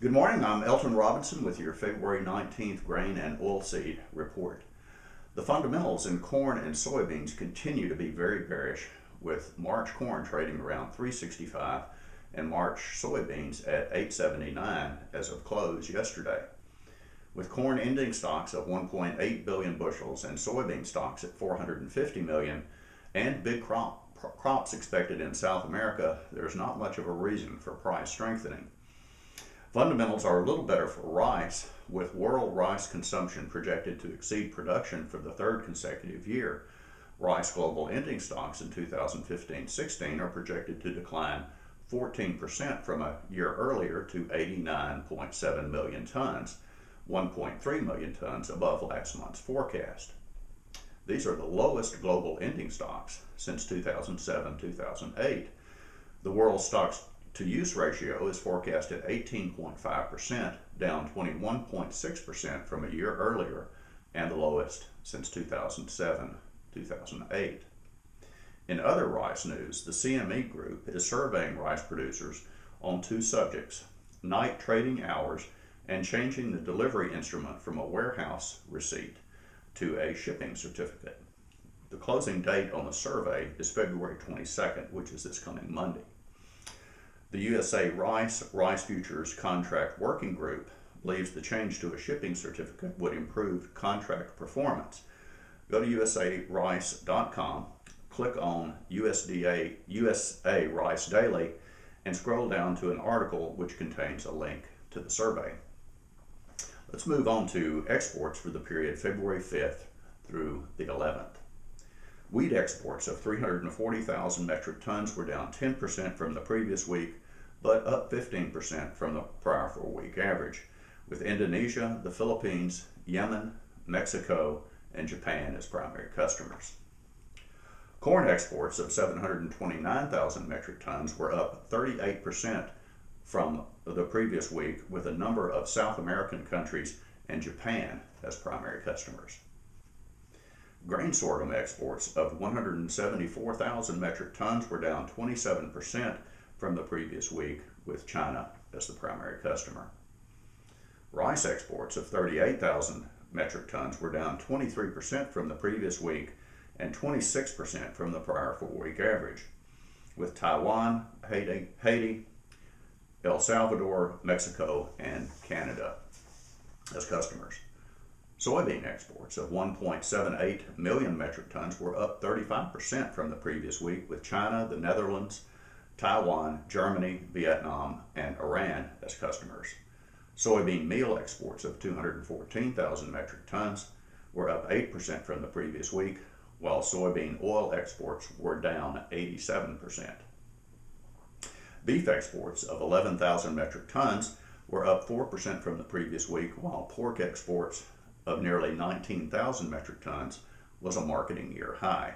Good morning, I'm Elton Robinson with your February 19th grain and oilseed report. The fundamentals in corn and soybeans continue to be very bearish, with March corn trading around $3.65 and March soybeans at $8.79 as of close yesterday. With corn ending stocks of 1.8 billion bushels and soybean stocks at 450 million and big crops expected in South America, there's not much of a reason for price strengthening. Fundamentals are a little better for rice, with world rice consumption projected to exceed production for the third consecutive year. Rice global ending stocks in 2015-16 are projected to decline 14% from a year earlier to 89.7 million tons, 1.3 million tons above last month's forecast. These are the lowest global ending stocks since 2007-2008. The world stocks to use ratio is forecast at 18.5%, down 21.6% from a year earlier, and the lowest since 2007-2008. In other rice news, the CME Group is surveying rice producers on two subjects: night trading hours and changing the delivery instrument from a warehouse receipt to a shipping certificate. The closing date on the survey is February 22nd, which is this coming Monday. The USA Rice Futures Contract Working Group believes the change to a shipping certificate would improve contract performance. Go to usarice.com, click on USA Rice Daily, and scroll down to an article which contains a link to the survey. Let's move on to exports for the period February 5th through the 11th. Wheat exports of 340,000 metric tons were down 10% from the previous week, but up 15% from the prior 4-week average, with Indonesia, the Philippines, Yemen, Mexico, and Japan as primary customers. Corn exports of 729,000 metric tons were up 38% from the previous week, with a number of South American countries and Japan as primary customers. Grain sorghum exports of 174,000 metric tons were down 27% from the previous week, with China as the primary customer. Rice exports of 38,000 metric tons were down 23% from the previous week and 26% from the prior 4-week average, with Taiwan, Haiti, El Salvador, Mexico, and Canada as customers. Soybean exports of 1.78 million metric tons were up 35% from the previous week, with China, the Netherlands, Taiwan, Germany, Vietnam, and Iran as customers. Soybean meal exports of 214,000 metric tons were up 8% from the previous week, while soybean oil exports were down 87%. Beef exports of 11,000 metric tons were up 4% from the previous week, while pork exports of nearly 19,000 metric tons was a marketing year high.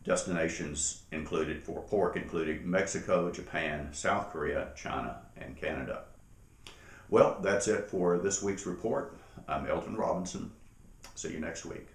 Destinations included for pork including Mexico, Japan, South Korea, China, and Canada. Well, that's it for this week's report. I'm Elton Robinson. See you next week.